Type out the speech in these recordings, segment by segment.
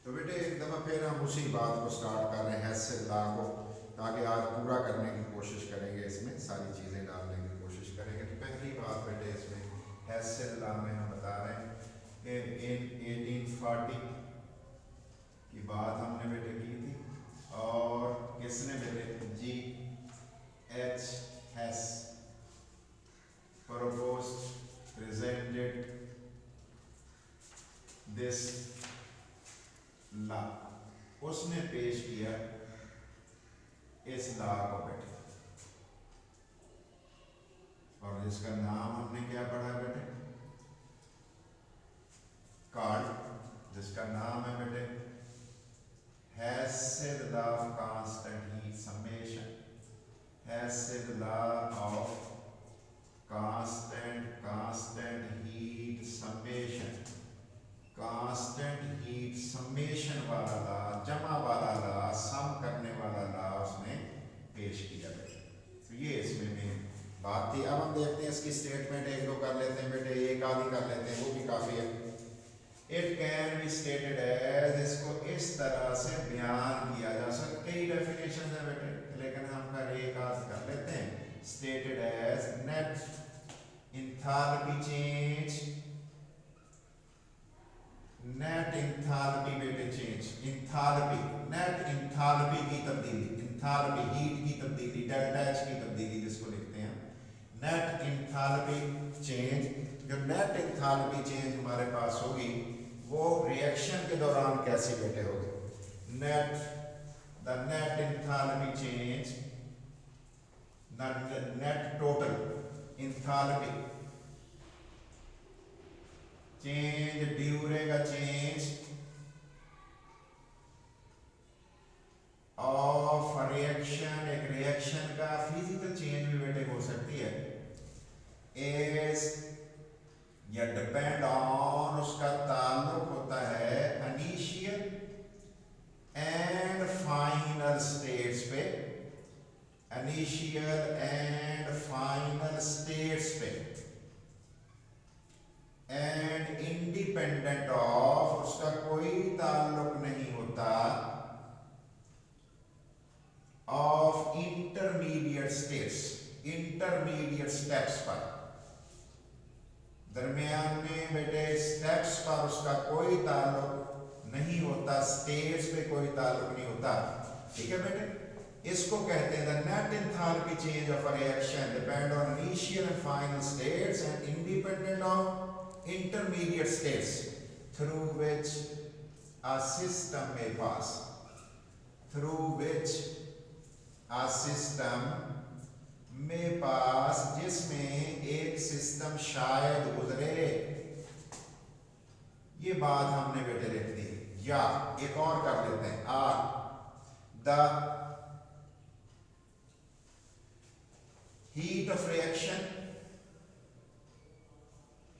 तो बेटे एक दफ़ा फिर हम उसी बात को स्टार्ट कर रहे हैं हैस से ला को, ताकि आज पूरा करने की कोशिश करेंगे, इसमें सारी चीज़ें डालने की कोशिश करेंगे। तो पहली बात बेटे इसमें हैस से ला में हम बता रहे हैं कि इन 1840 की बात हमने बेटे की थी, और किसने बेटे G H Hess proposed presented this law, उसने पेश किया इस लॉ को बेटे, और जिसका नाम हमने क्या पढ़ा बेटे, कार्ड, जिसका नाम है बेटे Hasid law of constant heat summation, Hasid law of constant heat summation, constant heat summation वाला ला, जमा वाला ला, सम करने वाला ला उसने पेश किया बेटे। तो ये इसमें मेन बात थी। अब हम देखते हैं इसकी स्टेटमेंट एक दो कर लेते हैं बेटे, एक आधी कर लेते हैं, वो भी काफ़ी है। It can be stated as, इसको इस तरह से बयान किया जा सकता, कई डेफिनेशन है बेटे, लेकिन हम कर एक आध कर लेते हैं। Stated as net enthalpy change, net enthalpy बेटे चेंज, इंथैल्पी, नेट इंथैल्पी की तब्दीली, इंथैल्पी हीट की तब्दीली, डेल्टा एच की तब्दीली जिसको लिखते हैं नेट इंथैल्पी चेंज। जो नेट इंथैल्पी चेंज हमारे पास होगी वो रिएक्शन के दौरान कैसी बेटे होगी, net the net enthalpy change, net total enthalpy change during a change of reaction, एक रिएक्शन का फिजिकल चेंज भी बेटे हो सकती है, इज या डिपेंड ऑन, उसका ताल्लुक होता है इनिशियल एंड फाइनल स्टेट्स पे, इनिशियल एंड फाइनल स्टेट्स पे, एंड इंडिपेंडेंट ऑफ, उसका कोई ताल्लुक नहीं होता of intermediate states, intermediate steps पर, दरमियान में बेटे स्टेप्स पर उसका कोई ताल्लुक नहीं होता, स्टेट्स पे कोई ताल्लुक नहीं होता। ठीक है बेटे, इसको कहते हैं the net enthalpy change of a reaction depend on initial and final states and independent of intermediate states through which a system में पास, थ्रू व्हिच अ सिस्टम में पास, जिसमें एक सिस्टम शायद गुजरे। ये बात हमने बेटे लिख दी। या एक और कर लेते हैं, or the heat of reaction,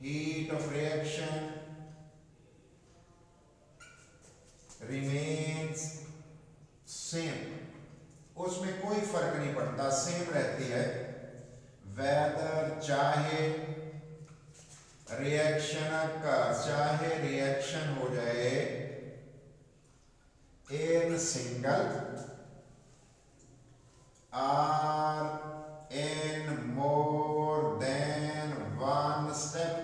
heat of reaction remains same, उसमें कोई फर्क नहीं पड़ता, सेम रहती है, वेदर चाहे रिएक्शन का, चाहे रिएक्शन हो जाए in single or in more than one step,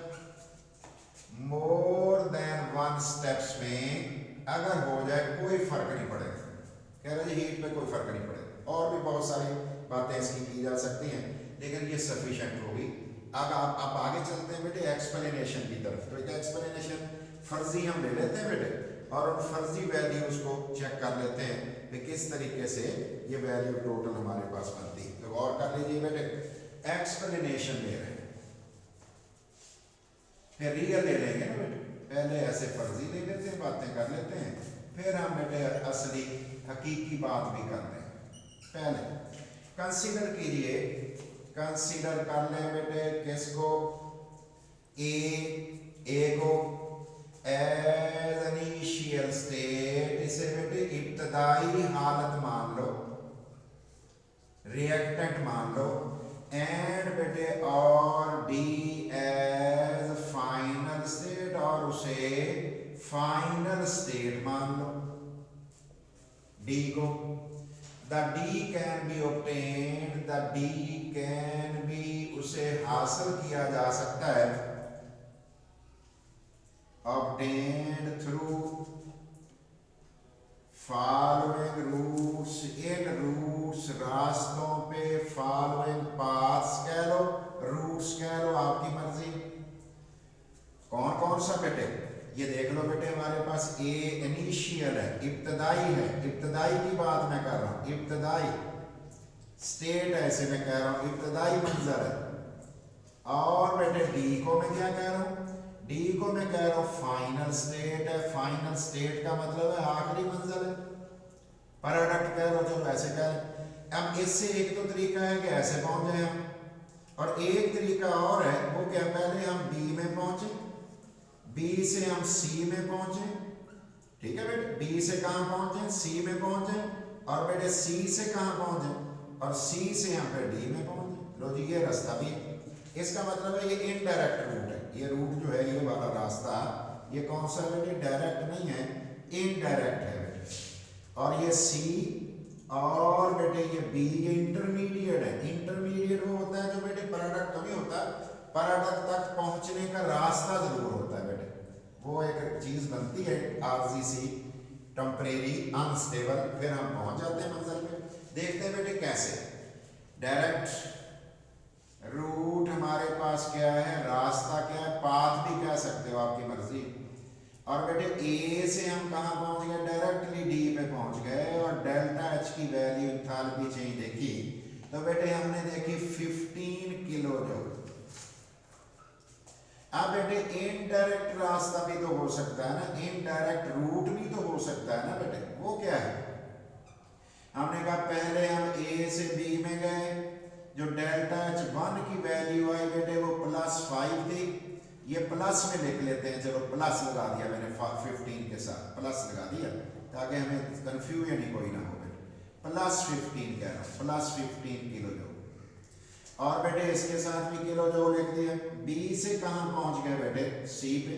more than one steps में अगर हो जाए कोई फर्क नहीं पड़ेगा। कह रहे जी हीट पे कोई फर्क नहीं पड़ेगा, और भी बहुत सारी बातें इसकी की जा सकती हैं, लेकिन ये सफिशिएंट होगी। अब आप आगे चलते हैं बेटे एक्सप्लेनेशन की तरफ। तो एक एक्सप्लेनेशन फर्जी हम ले लेते हैं बेटे, और उन फर्जी वैल्यूज को चेक कर लेते हैं कि किस तरीके से ये वैल्यू टोटल हमारे पास बनती है। तो गौर कर लीजिए बेटे, एक्सप्लेनेशन ले रहे हैं, फिर रियल ले लेंगे ना बेटे, पहले ऐसे फर्जी ले लेते हैं, बातें कर लेते हैं, फिर हम बेटे असली हकीकी बात भी करते हैं। पहले कंसीडर कीजिए, कंसीडर कर लें बेटे किसको, ए को एज इनिशियल स्टेट, इसे बेटे इब्तदाई हालत मान लो, रिएक्टेंट मान लो, एंड बेटे और बी एज फाइनल स्टेट, और उसे फाइनल स्टेट मान लो डी को, the D can be obtained, the D can be, उसे हासिल किया जा सकता है, ऑब्टेन्ड थ्रू फॉलोइंग रूट्स, इन रूट्स, रास्तों पे, फॉलोइंग पाथ्स कह लो, रूट्स कह लो, आपकी मर्जी। कौन कौन सा बेटे, ये देख लो बेटे, हमारे पास ए इनिशियल है, इब्तदाई है, इब्तदाई की बात मैं कर रहा हूं, इब्तदाई स्टेट ऐसे मैं कह रहा हूं, इब्तदाई मंजर है। और बेटे डी को मैं क्या कह रहा हूं, डी को मैं कह रहा हूं फाइनल स्टेट है, फाइनल स्टेट का मतलब है आखिरी मंजिल है, प्रोडक्ट कह लो, चलो ऐसे कह लें। अब इससे एक तो तरीका है कि ऐसे पहुंच जाए हम, और एक तरीका और है, वो क्या, पहले हम बी में पहुंचे, बी से हम सी में पहुंचे, ठीक है बेटे, बी से कहां पहुंचे, सी में पहुंचे, और बेटे सी से कहां पहुंचे, और सी से हम फिर डी में पहुंचे। लो जी, ये रास्ता भी है, इसका मतलब है ये इनडायरेक्ट रूट है, ये रूट जो है, ये वाला रास्ता, ये कौन सा बेटे, डायरेक्ट नहीं है, इनडायरेक्ट है बेटे। और ये सी और बेटे ये बी, ये इंटरमीडिएट है, इंटरमीडिएट वो होता है जो बेटे प्रोडक्ट तो नहीं होता, प्रोडक्ट तक पहुंचने का रास्ता जरूर होता है बेटे, वो एक चीज बनती है आरजी सी, टेम्परेरी अनस्टेबल, फिर हम पहुंच जाते हैं मंजिल पे। देखते हैं बेटे कैसे, डायरेक्ट रूट हमारे पास क्या है, रास्ता क्या है, पाथ भी कह सकते हो, आपकी मर्जी। और बेटे ए से हम कहां पहुंच गए, डायरेक्टली डी पे पहुंच गए, और डेल्टा एच की वैल्यू एंथैल्पी चेंज देखी, तो बेटे हमने देखी 15 किलो जूल। अब बेटे इनडायरेक्ट रास्ता भी तो हो सकता है ना, इनडायरेक्ट रूट भी तो हो सकता है ना बेटे, वो क्या है, हमने कहा पहले हम ए से बी में गए, जो डेल्टा एच 1 की वैल्यू आई बेटे वो +5 थी, ये प्लस में लिख लेते हैं, चलो प्लस लगा दिया मैंने 15 के साथ, प्लस लगा दिया ताकि हमें कंफ्यूजन ही कोई ना हो बेटे, +15 कह रहा हूँ, +15 किलो जूल। और बेटे इसके साथ भी किलो जूल लिख दिया। बी से कहाँ पहुंच गए बेटे, सी पे,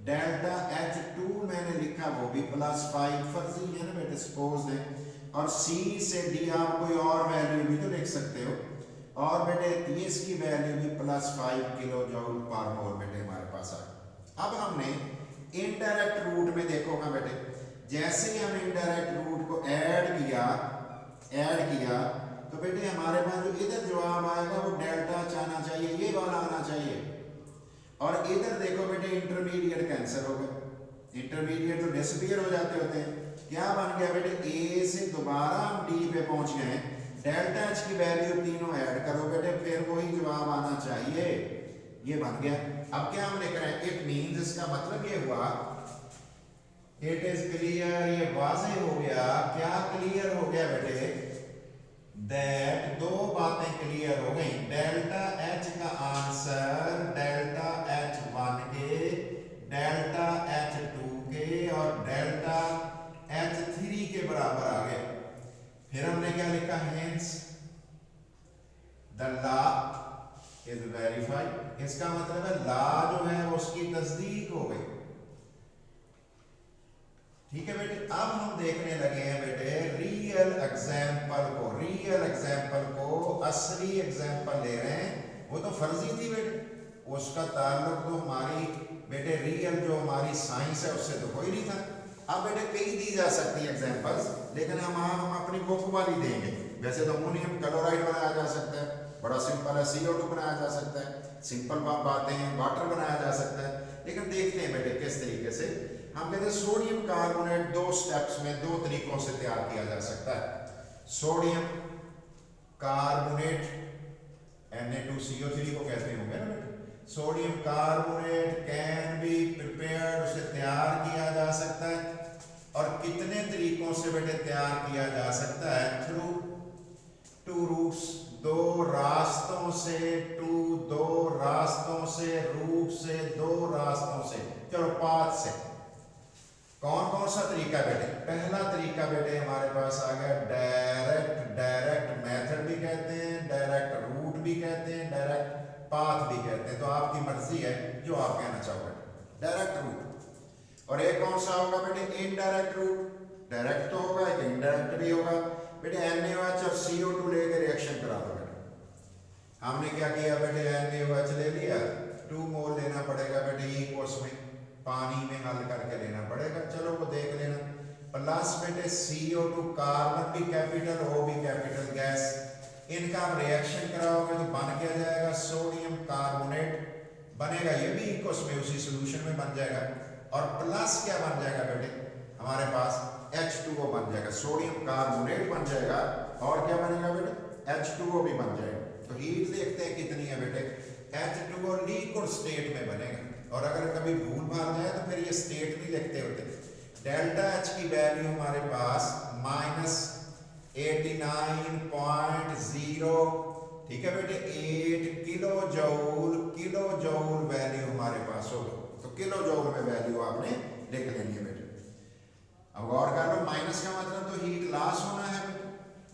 डेल्टा H2 मैंने लिखा वो भी +5 फर्जी है ना बेटे, सपोज है। और सी से डी आप कोई और वैल्यू भी तो लिख सकते हो, और बेटे इसकी वैल्यू भी +5 किलो जूल पर मोल बेटे हमारे पास आ। अब हमने इनडायरेक्ट रूट में देखोगा बेटे, जैसे ही हम इनडायरेक्ट रूट को ऐड किया तो बेटे हमारे पास जो इधर जवाब आएगा वो डेल्टा आना चाहिए, ये वाला आना चाहिए। और इधर देखो बेटे इंटरमीडिएट कैंसिल हो गए, इंटरमीडिएट तो डिसअपीयर हो जाते होते हैं। क्या बन गया बेटे, ए से दोबारा हम डी पे पहुंच गए, डेल्टा एच की वैल्यू तीनों ऐड करो बेटे, फिर वही जवाब आना चाहिए, ये बन गया। अब क्या हम लिख रहे हैं, इट मींस, इसका मतलब ये हुआ, इट इज क्लियर, ये वाज़ेह हो गया। क्या क्लियर हो गया बेटे, दैट दो बातें क्लियर हो गई, डेल्टा एच का आंसर डेल्टा H1 के, डेल्टा H2 के और डेल्टा H3 के बराबर आ गए। फिर हमने क्या लिखा, hence the law is verified, इसका मतलब है लॉ जो है उसकी तस्दीक हो गई। ठीक है बेटे, अब हम देखने लगे हैं बेटे रियल एग्जाम्पल को, रियल एग्जाम्पल को, असली एग्जाम्पल ले रहे हैं। वो तो फर्जी थी बेटे, उसका ताल्लुक तो हमारी बेटे रियल जो हमारी साइंस है उससे तो कोई नहीं था। अब बेटे कई दी जा सकती है एग्जाम्पल्स, लेकिन हम अपनी बुक वाली देंगे। वैसे तो अमोनियम क्लोराइड बनाया जा सकता है, बड़ा सिंपल है, CO2 बनाया जा सकता है, सिंपल बातें हैं, वाटर बनाया जा सकता है। लेकिन देखते हैं बेटे किस तरीके से। हम कहते हैं सोडियम कार्बोनेट 2 स्टेप्स में 2 तरीकों से तैयार किया जा सकता है। सोडियम कार्बोनेट Na2CO3 को कहते होंगे ना बेटे, sodium carbonate can be prepared, उसे तैयार किया जा सकता है। और कितने तरीकों से बेटे तैयार किया जा सकता है, थ्रू 2 रूट्स, 2 रास्तों से, 2 रास्तों से, रूट से, 2 रास्तों से, चलो पाथ से। कौन कौन सा तरीका बेटे, पहला तरीका बेटे हमारे पास आ गया डायरेक्ट मेथड भी कहते हैं, डायरेक्ट रूट भी कहते हैं, डायरेक्ट पाथ भी कहते हैं, तो आपकी मर्जी है जो आप कहना चाहोगे, डायरेक्ट रूट। और एक कौन सा होगा बेटे, इनडायरेक्ट रूट। डायरेक्ट तो होगा, एक इनडायरेक्ट भी होगा बेटे। NaOH और CO2 लेके रिएक्शन करा दो बेटे। हमने क्या किया बेटे, NaOH ले लिया, 2 मोल लेना पड़ेगा बेटे इक्वस में, पानी में हल करके लेना पड़ेगा, चलो वो देख लेना। प्लस बेटे CO2, कार्बन भी कैपिटल, O भी कैपिटल गैस, इनका हम रिएक्शन कराओगे तो बन क्या जाएगा, सोडियम कार्बोनेट बनेगा, ये भी इक्वस में उसी सोल्यूशन में बन जाएगा। और प्लस क्या बन जाएगा बेटे, हमारे पास H2O बन जाएगा, सोडियम कार्बोनेट बन जाएगा। और क्या बनेगा बेटे, H2O भी बन जाएगा। तो हीट देखते हैं कितनी है बेटे, H2O लिक्विड स्टेट में बनेगा। और अगर कभी भूल भाल जाए तो फिर ये स्टेट नहीं लिखते होते। डेल्टा H की वैल्यू हमारे पास -89.0, ठीक है बेटे, 8 किलो जूल वैल्यू हमारे पास होगा। तो किलो जूल में वैल्यू आपने लिख लेनी है बेटे। अब गौर कर लो, माइनस का मतलब तो हीट लॉस होना है बेटे,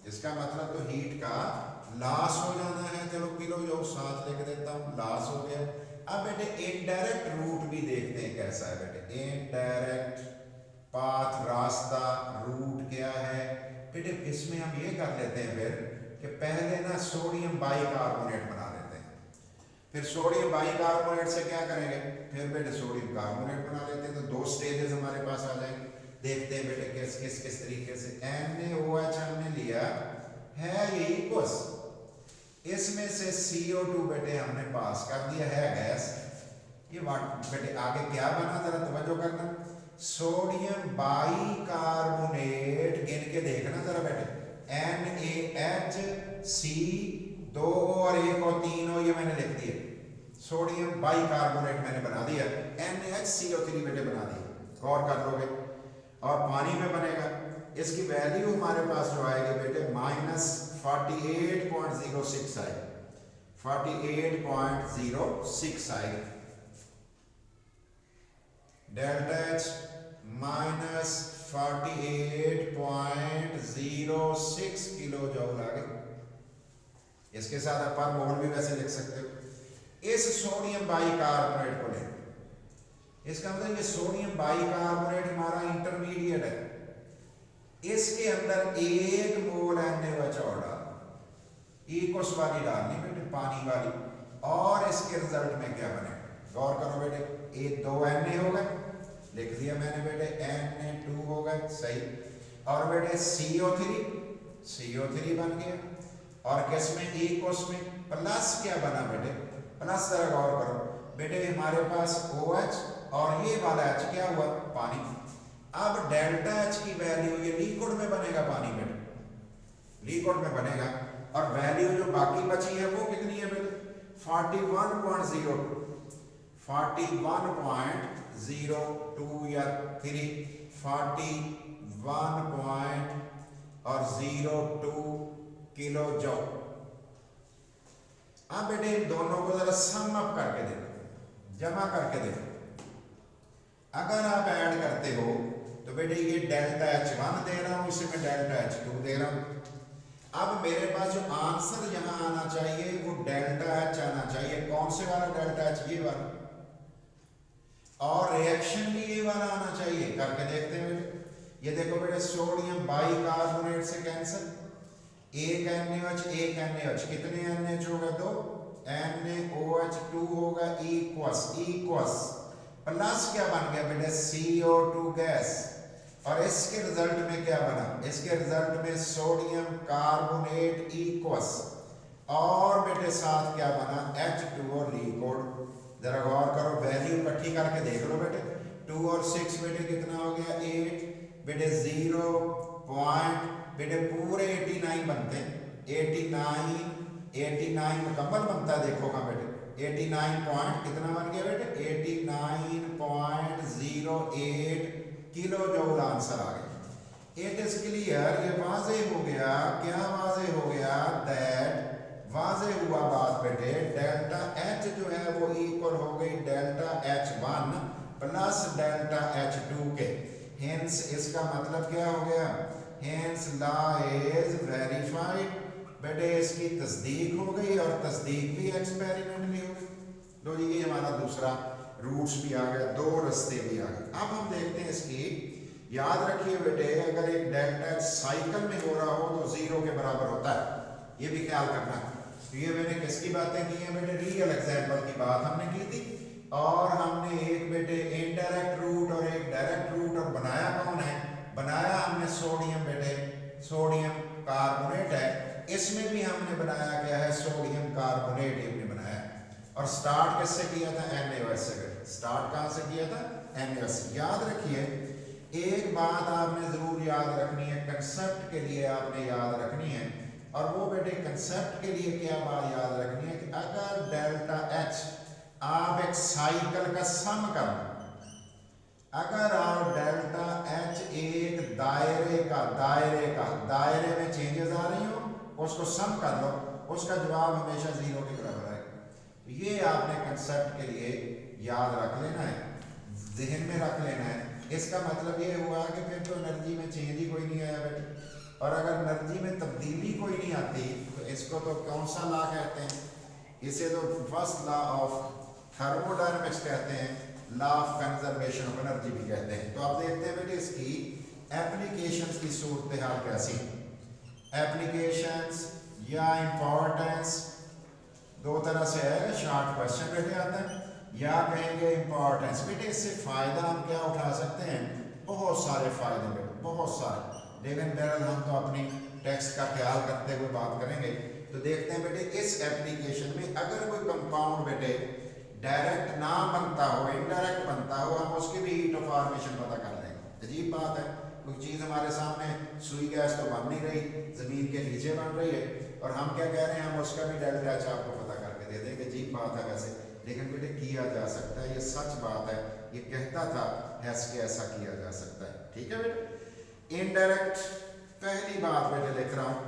इसका मतलब तो हीट का लॉस हो जाना है। चलो किलो जूल साथ लिख देता हूँ, लॉस हो गया। अब बेटे इनडायरेक्ट रूट भी देखते हैं कैसा है बेटे, इनडायरेक्ट पाथ, रास्ता, रूट क्या है बेटे। इसमें हम ये कर लेते हैं फिर कि पहले ना सोडियम बाइकार्बोनेट बना लेते हैं, फिर सोडियम बाइकार्बोनेट से क्या करेंगे, फिर बेटे सोडियम कार्बोनेट बना लेते हैं। तो 2 स्टेजेस हमारे पास आ जाएंगे। देखते हैं बेटे किस तरीके से। NaOH हमने लिया है ये इक्वस, इसमें से CO2 बेटे हमने पास कर दिया है गैस। ये बेटे आगे क्या बना, जरा तवज्जो करना, सोडियम बाइकार्बोनेट, गिन के देखना जरा बेटे, NaHC2 और 1 और 3 ये मैंने लिख दिया, सोडियम बाइकार्बोनेट मैंने बना दिया, NaHCO3 बेटे बना दिया। गौर कर लोगे, और पानी में बनेगा। इसकी वैल्यू हमारे पास जो आएगी बेटे -48.06 आएगी, 48.06 आएगी। डेल्टा H -48.06 किलो जूल आ गई। इसके साथ आप पर मोल भी वैसे लिख सकते हो। इस सोडियम बाइकार्बोनेट को लें, इसका मतलब ये सोडियम बाइकार्बोनेट हमारा इंटरमीडिएट है, इसके अंदर 1 मोल NaOH और डाल, इक्वस वाली डालनी बेटे, पानी वाली। और इसके रिजल्ट में क्या बनेगा, गौर करो बेटे, ये 2 Na हो गए, लिख दिया मैंने बेटे, Na2 हो गए, सही। और बेटे CO3 बन गया। और किस में, इक्वस में। प्लस क्या बना बेटे, प्लस जरा गौर करो बेटे, हमारे पास OH और ये वाला H क्या हुआ, पानी। अब डेल्टा H की वैल्यू ये लिक्विड में बनेगा, पानी में लिक्विड में बनेगा। और वैल्यू जो बाकी बची है वो कितनी है बेटे, 41.02, 41.02 या 41.02 किलो जूल। अब बेटे इन दोनों को जरा सम अप करके देखो, जमा करके देखो। अगर आप ऐड करते हो तो बेटे ये डेल्टा H1 दे रहा हूं, इसे मैं डेल्टा H2 दे रहा हूं। अब मेरे पास जो आंसर यहां आना चाहिए वो डेल्टा H आना चाहिए। कौन से वाला डेल्टा H, ये वाला। और रिएक्शन भी ये वाला आना चाहिए, करके देखते हैं बेटे। ये देखो बेटे, सोडियम बाइकार्बोनेट से कैंसिल, 1 NaOH 1 NaOH, कितने NaOH होगा, 2 NaOH2 होगा, इक्वस प्लस क्या बन गया बेटे, CO2 गैस। और इसके रिजल्ट में क्या बना, इसके रिजल्ट में सोडियम कार्बोनेट इक्वस, और बेटे साथ क्या बना, H2O लिक्विड। जरा गौर करो, वैल्यू इकट्ठी करके देख लो बेटे, 2 और 6 बेटे कितना हो गया, 8 बेटे, 0 पॉइंट बेटे पूरे 89 बनते हैं, 89 मुकम्मल बनता है। देखो हाँ बेटे, 89 पॉइंट कितना बन गया बेटे, 89.08 किलो जूल आंसर आ गया। इट इज क्लियर, ये वाजे हो गया। क्या वाजे हो गया, दैट वाजे हुआ बात बेटे, डेल्टा H जो है वो इक्वल हो गई delta H1 plus delta H2 के। हेंस इसका मतलब क्या हो गया, हेंस लॉ इज वेरीफाइड बेटे, इसकी तस्दीक हो गई, और तस्दीक भी एक्सपेरिमेंटली हो गई। लो जी, ये हमारा दूसरा रूट्स भी आ गए, दो रास्ते भी आ गए। अब हम देखते हैं इसकी, याद रखिए बेटे अगर एक डेल्टा एच साइकिल में हो रहा हो तो 0 के बराबर होता है, ये भी ख्याल करना। तो ये मैंने किसकी बातें की हैं बेटे, रियल एग्जाम्पल की बात हमने की थी, और हमने एक बेटे इनडायरेक्ट रूट और एक डायरेक्ट रूट, और बनाया कौन है, बनाया हमने सोडियम बेटे, सोडियम कार्बोनेट है, इसमें भी हमने बनाया क्या है, सोडियम कार्बोनेट हमने बनाया। और स्टार्ट किससे किया था, NaOH से। स्टार्ट कहाँ से किया था, NaOH। याद रखिए एक बात आपने जरूर याद रखनी है, कंसेप्ट के लिए आपने याद रखनी है, और वो बेटे कंसेप्ट के लिए क्या बात याद रखनी है कि अगर डेल्टा H आप एक साइकिल का सम कर, अगर आप डेल्टा H एक दायरे में चेंजेस आ रही हो, उसको सम कर लो, उसका जवाब हमेशा 0 के बराबर आएगा। ये आपने कंसेप्ट के लिए याद रख लेना है, जहन में रख लेना है। इसका मतलब ये हुआ कि फिर तो एनर्जी में चेंज ही कोई नहीं आया बेटे, और अगर एनर्जी में तब्दीली कोई नहीं आती तो इसको तो कौन सा लॉ कहते हैं, इसे तो फर्स्ट लॉ ऑफ थर्मोडायनामिक्स कहते हैं, law of conservation of energy भी कहते हैं। तो आप देखते हैं बेटे इसकी एप्लीकेशंस की सूरत हाल कैसी, एप्लीकेशंस या इंपॉर्टेंस दो तरह से है, शॉर्ट क्वेश्चन बेटे आता है या कहेंगे इंपॉर्टेंस। बेटे इससे फायदा हम क्या उठा सकते हैं, बहुत सारे फायदे बेटे, बहुत सारे, लेकिन बहरहाल हम तो अपनी टेक्स्ट का ख्याल करते हुए बात करेंगे। तो देखते हैं बेटे इस एप्लीकेशन में अगर कोई कंपाउंड बेटे डायरेक्ट ना बनता हो, इनडायरेक्ट बनता हो, हम उसकी भी हीट ऑफ फॉर्मेशन पता कर लेंगे। अजीब बात है, कोई चीज़ हमारे सामने सुई गैस तो बन नहीं रही, ज़मीन के नीचे बन रही है, और हम क्या कह रहे हैं, हम उसका भी डेल्टा एच आपको पता करके दे देंगे। अजीब बात है वैसे, लेकिन बेटे किया जा सकता है, ये सच बात है, ये कहता था हैस के ऐसा किया जा सकता है। ठीक है बेटे, इनडायरेक्ट पहली बात बेटे लिख रहा हूं,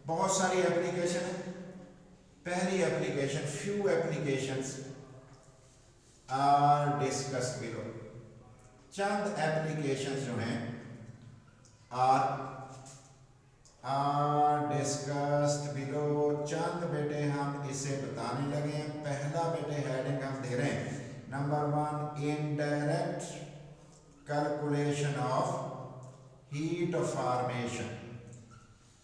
बहुत सारी एप्लीकेशन है। पहली application, few applications are discussed below, चंद एप्लीकेशंस जो हैं आर डिस्कस्ड बिलो, चंद बेटे हम इसे बताने लगे हैं। पहला बेटे हेडिंग हम दे रहे हैं, number 1 indirect calculation of heat of formation,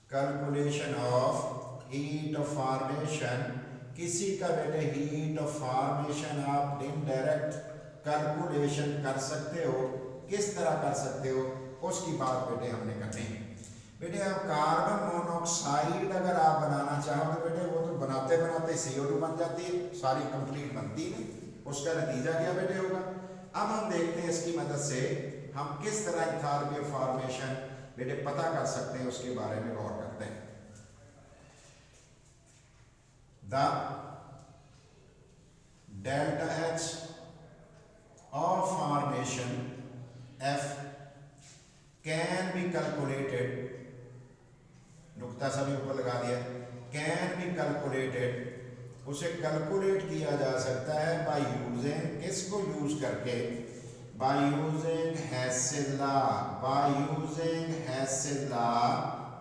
calculation of heat of formation, किसी का बेटे हीट ऑफ फॉर्मेशन आप इनडायरेक्ट कैलकुलेशन कर सकते हो। किस तरह कर सकते हो, उसकी बात बेटे हमने करनी है। बेटे अब कार्बन मोनोऑक्साइड अगर आप बनाना चाहो तो बेटे वो तो बनाते बनाते CO2 बन जाती है, सारी कंप्लीट बनती नहीं, उसका नतीजा क्या बेटे होगा। अब हम देखते हैं इसकी मदद से हम किस तरह एंथैल्पी ऑफ फॉर्मेशन बेटे पता कर सकते हैं, उसके बारे में गौर करते हैं। The delta H of formation F can be calculated, नुक्ता सभी ऊपर लगा दिया, can be calculated, उसे कैलकुलेट किया जा सकता है बाय यूजिंग, किसको यूज करके, by using Hess's law, by using Hess's law.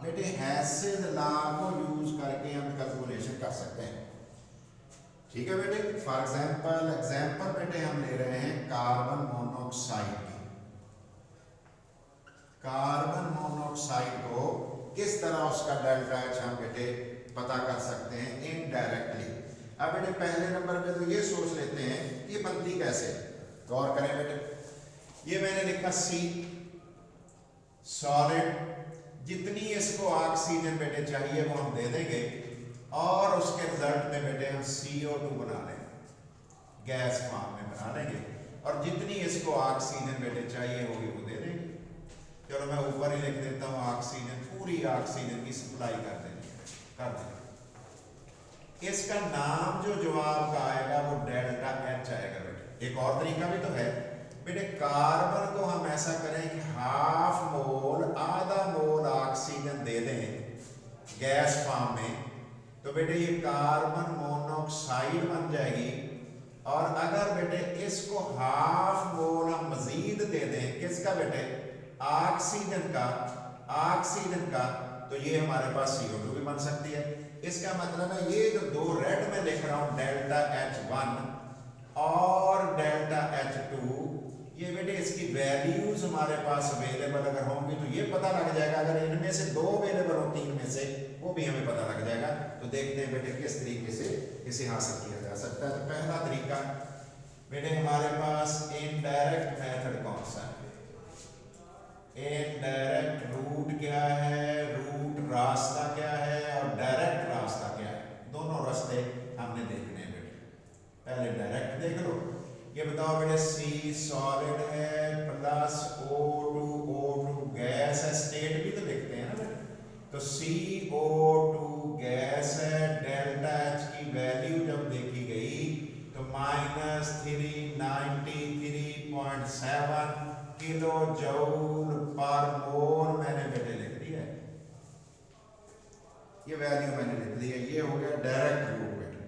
बेटे हेसेस लॉ को यूज करके हम कैलकुलेशन कर सकते हैं। ठीक है बेटे, फॉर एग्जाम्पल बेटे हम ले रहे हैं कार्बन मोनोऑक्साइड की, कार्बन मोनोऑक्साइड को किस तरह उसका डेल्टा एच हम बेटे पता कर सकते हैं इनडायरेक्टली। अब बेटे पहले नंबर पे तो ये सोच लेते हैं ये बनती कैसे, गौर करें बेटे, ये मैंने लिखा C सॉलिड, जितनी इसको ऑक्सीजन बेटे चाहिए वो हम दे देंगे, और उसके रिजल्ट में बेटे हम CO2 बना लेंगे, गैस फॉर्म में बना लेंगे, और जितनी इसको ऑक्सीजन बेटे चाहिए होगी वो दे देंगे। चलो मैं ऊपर ही लिख देता हूँ ऑक्सीजन, पूरी ऑक्सीजन की सप्लाई कर देंगे। इसका नाम जो जवाब का आएगा वो डेल्टा H आएगा बेटे। एक और तरीका भी तो है बेटे, कार्बन को हम ऐसा करें कि हाफ मोल, आधा मोल ऑक्सीजन दे दें गैस फॉर्म में, तो बेटे ये कार्बन मोनोऑक्साइड बन जाएगी। और अगर बेटे इसको हाफ मोल हम मजीद दे दें, किसका बेटे, ऑक्सीजन का, तो ये हमारे पास CO2 भी बन सकती है। इसका मतलब है ये जो दो रेड में लिख रहा हूं डेल्टा H1 और डेल्टा H2, ये बेटे इसकी वैल्यूज हमारे पास अवेलेबल अगर होंगी तो ये पता लग जाएगा। अगर इनमें से दो अवेलेबल हो तीन में से, वो भी हमें पता लग जाएगा। तो देखते हैं बेटे किस तरीके से इसे हासिल किया जा सकता है। तो पहला तरीका बेटे हमारे पास इनडायरेक्ट मेथड कौन सा है? इनडायरेक्ट रूट क्या है, रूट रास्ता क्या है और डायरेक्ट रास्ता क्या है, दोनों रास्ते हमने देखने हैं बेटे। पहले डायरेक्ट देख लो। ये बताओ बेटे C सॉलिड है प्लस O2 गैस है, स्टेट भी तो लिखते हैं ना बेटे। तो CO2 गैस है, डेल्टा H की वैल्यू जब देखी गई तो -393.7 किलो जूल पर मोल मैंने बेटे लिख दिया है, ये वैल्यू मैंने लिख दी है। ये हो गया डायरेक्ट रूट बेटे,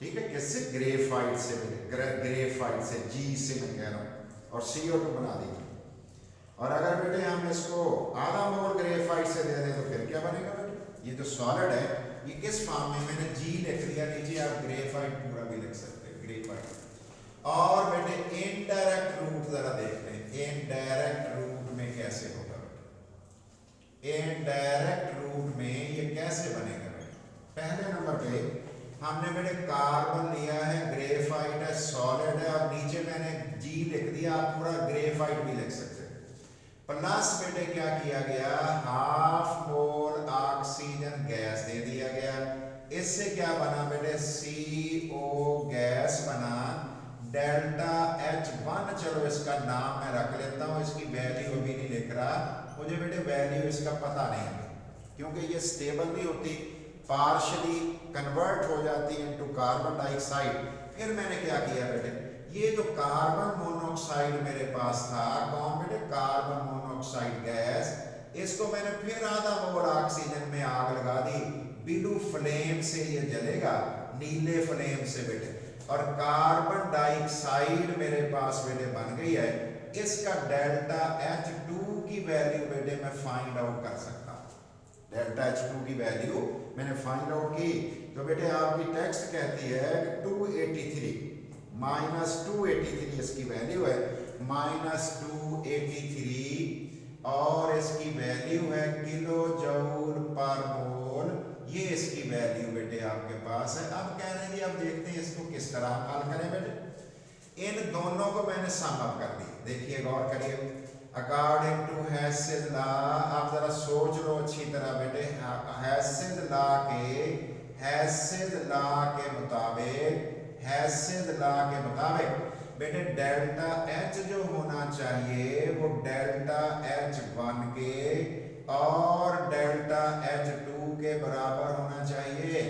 ठीक है। किससे? ग्रेफाइट से बेटे, ग्रेफाइट से, G से मैं कह रहा हूं, और CO2 बना दी। और अगर बेटे हम इसको आधा मोल ग्रेफाइट से दे दें तो फिर क्या बनेगा बेटे? ये जो सॉलिड है ये किस फॉर्म में, मैंने G लिख दिया, नीचे आप ग्रेफाइट पूरा भी लिख सकते हैं, ग्रेफाइट। और बेटे इनडायरेक्ट रूट जरा देखते हैं, इनडायरेक्ट रूट में कैसे होगा बेटे? इनडायरेक्ट रूट में ये कैसे बनेगा बेटे? पहले नंबर पे हमने बेटे कार्बन लिया है, ग्रेफाइट है, सॉलिड है, और नीचे मैंने G लिख दिया, आप पूरा ग्रेफाइट भी लिख सकते हैं। प्लस बेटे क्या किया गया, हाफ मोल ऑक्सीजन गैस दे दिया गया। इससे क्या बना बेटे? CO गैस बना, डेल्टा H1, चलो इसका नाम मैं रख लेता हूं, इसकी वैल्यू अभी नहीं लिख रहा, मुझे बेटे वैल्यू इसका पता नहीं है क्योंकि ये स्टेबल नहीं होती, पार्शली कन्वर्ट हो जाती है इनटू कार्बन डाइऑक्साइड। फिर मैंने क्या किया बेटे, ये जो कार्बन मोनोऑक्साइड मेरे पास था, कौन बेटे? कार्बन मोनोऑक्साइड गैस, इसको मैंने फिर आधा मोल ऑक्सीजन में आग लगा दी। ब्लू फ्लेम से ये जलेगा, नीले फ्लेम से बेटे, और कार्बन डाइऑक्साइड मेरे पास बेटे बन गई है। इसका डेल्टा H2 की वैल्यू बेटे मैं फाइंड आउट कर सकता हूं। डेल्टा H2 की वैल्यू मैंने फाइंड आउट की, तो बेटे आपकी टेक्स्ट कहती है कि 283 -283 इसकी वैल्यू है, -283, और इसकी वैल्यू है किलो जूल पर मोल। ये इसकी वैल्यू बेटे आपके पास है। अब कह रहे हैं जी, अब देखते हैं इसको किस तरह हल करें बेटे। इन दोनों को मैंने सम अप कर दी, देखिए गौर करिए। अकॉर्डिंग टू हैसेज लॉ, आप जरा सोच लो अच्छी तरह बेटे, हैसेज लॉ के मुताबिक, हैसेज लॉ के मुताबिक बेटे डेल्टा H जो होना चाहिए वो डेल्टा H1 के और डेल्टा H2 के बराबर होना चाहिए।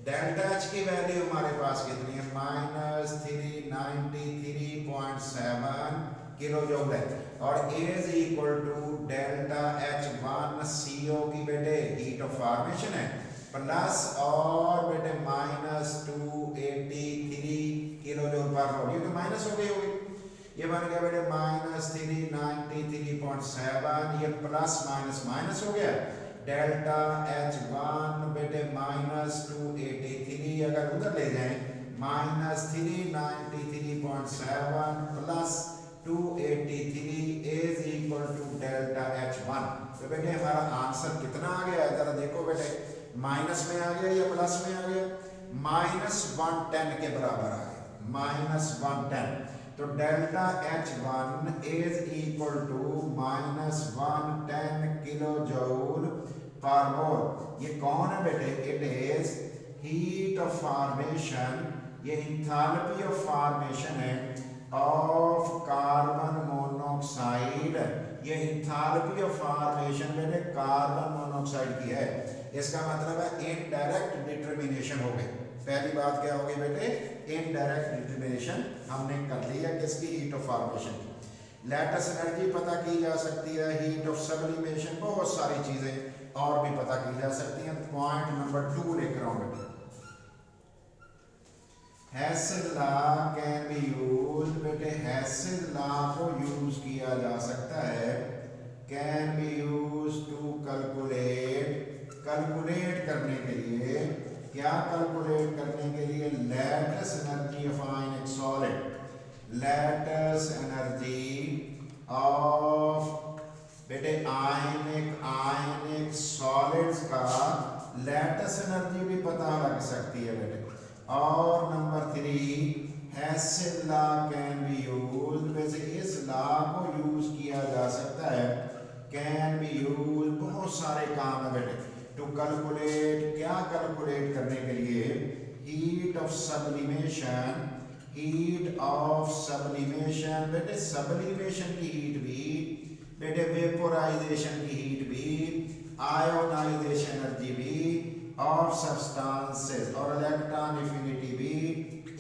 डेल्टा H की वैल्यू हमारे पास कितनी है? -393.7 किलो जूल है, और is equal to delta H1 CO की बेटे हीट ऑफ फॉर्मेशन है, प्लस और बेटे -283 किलो जूल पर मोल। ये तो माइनस हो गई होगी, ये बन गया बेटे -393.7, ये प्लस माइनस हो गया। डेल्टा H1 बेटे -283, अगर उधर ले जाएं -393.7 plus 283 is equal to delta H1। तो बेटे हमारा आंसर कितना आ गया? जरा देखो बेटे, माइनस में आ गया या प्लस में आ गया? -110 के बराबर आ गया, -110। तो delta H1 is equal to -110 kilo joule per mole. ये कौन है बेटे? It is heat of formation, ये इंथैल्पी ऑफ फॉर्मेशन है ऑफ कार्बन मोनोऑक्साइड। ये इंथैल्पी ऑफ फॉर्मेशन बेटे कार्बन मोनोऑक्साइड की है। इसका मतलब है इनडायरेक्ट डिटर्मिनेशन हो गई। पहली बात क्या होगी बेटे? इनडायरेक्ट डिटर्मिनेशन हमने कर लिया किसकी? हीट ऑफ फॉर्मेशन की। लैटिस एनर्जी पता की जा सकती है, हीट ऑफ सब्लिमेशन, बहुत सारी चीजें और भी पता की जा सकती हैं। पॉइंट नंबर 2 लिख रहा हूं बेटे, Hess's law can be used. बेटे हैसेज लॉ को यूज किया जा सकता है, can be used to calculate करने के लिए, क्या कैलकुलेट करने के लिए? लैटिस एनर्जी ऑफ ऑफ बेटे आयनिक सॉलिड्स का लैटिस एनर्जी भी पता लग सकती है बेटे। और number 3 Hess's law can be used, वैसे इस लॉ को यूज किया जा सकता है, कैन बी यूज बहुत सारे काम है बेटे, टू कैलकुलेट, क्या कैलकुलेट करने के लिए, heat of sublimation, heat of sublimation बेटे, सब्लिमेशन की हीट भी बेटे, वेपोराइजेशन की हीट भी, आयोनाइजेशन एनर्जी भी ऑफ सब्सटेंसेस और इलेक्ट्रॉन एफिनिटी भी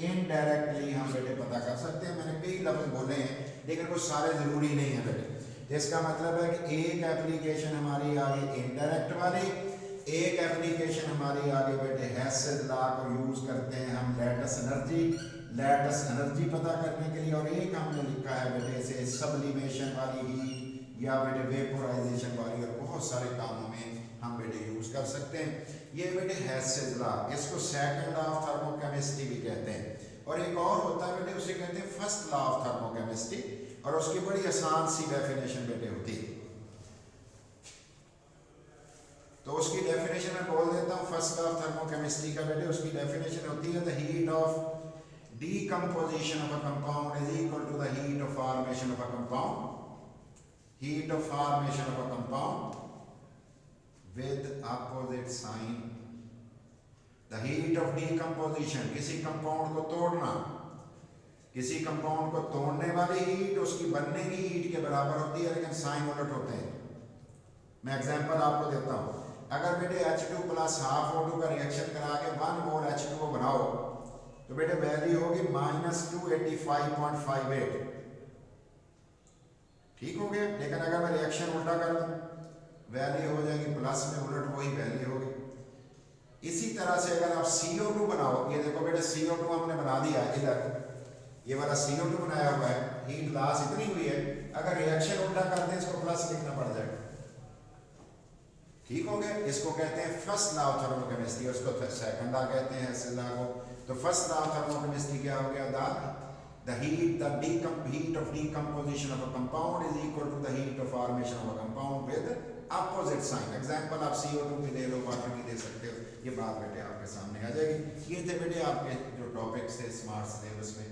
इनडायरेक्टली हम बेटे पता कर सकते हैं। मैंने कई लफ्ज बोले हैं लेकिन कुछ सारे जरूरी नहीं है बेटे। इसका मतलब है कि एक एप्लीकेशन हमारी आगे इनडायरेक्ट वाली, एक एप्लीकेशन हमारी आगे बेटे हेसिस लॉ को यूज करते हैं हम लैटिस एनर्जी पता करने के लिए, और एक हमने लिखा है बेटे इसे सब्लिमेशन वाली हीट या बेटे वेपोराइजेशन वाली, और बहुत सारे कामों में हम बेटे यूज कर सकते हैं। ये बेटे हेसिस लॉ, इसको सेकंड लॉ ऑफ थर्मोकेमिस्ट्री भी कहते हैं। और एक और होता है बेटे उसे कहते हैं फर्स्ट लॉ ऑफ थर्मोकेमिस्ट्री, और उसकी बड़ी आसान सी डेफिनेशन बेटे होती है। तो उसकी डेफिनेशन मैं बोल देता हूँ, फर्स्ट लॉ ऑफ थर्मोकेमिस्ट्री का बेटे उसकी डेफिनेशन होती है the heat of decomposition of a compound is equal to the heat of formation of a compound, heat of formation of a compound with opposite sign, the heat of decomposition, किसी compound को तोड़ना, किसी compound को तोड़ने वाली heat उसकी बनने की हीट के बराबर होती है, लेकिन साइन उलट होते हैं। मैं एग्जांपल आपको देता हूं, अगर बेटे H2 प्लस हाफ O2 का रिएक्शन करा के 1 मोल H2O बनाओ तो बेटे वैल्यू होगी -285.58, ठीक हो गया। लेकिन अगर मैं रिएक्शन उल्टा कर दूं वैल्यू हो जाएगी प्लस में, उलट वही वैल्यू होगी। इसी तरह से अगर आप CO2 बनाओ, ये देखो बेटे CO2 हमने बना दिया, इधर ये वाला CO2 बनाया हुआ है, हीट लॉस इतनी हुई है, अगर रिएक्शन उल्टा कर दें इसको प्लस लिखना पड़ जाएगा, ठीक हो गया। इसको कहते हैं फर्स्ट लॉ ऑफ थर्मोकेमिस्ट्री, उसको सेकंड लॉ कहते हैं हेसिस लॉ को। तो फर्स्ट लॉ ऑफ थर्मोकेमिस्ट्री क्या हो गया, the heat of decomposition of a compound is equal to the heat of formation of a compound with opposite sign। Example आप CO2 की दे लो, वाटर की दे सकते हो, ये बात बेटे आपके सामने आ जाएगी। ये थे बेटे आपके जो टॉपिक्स थे स्मार्ट सिलेबस में।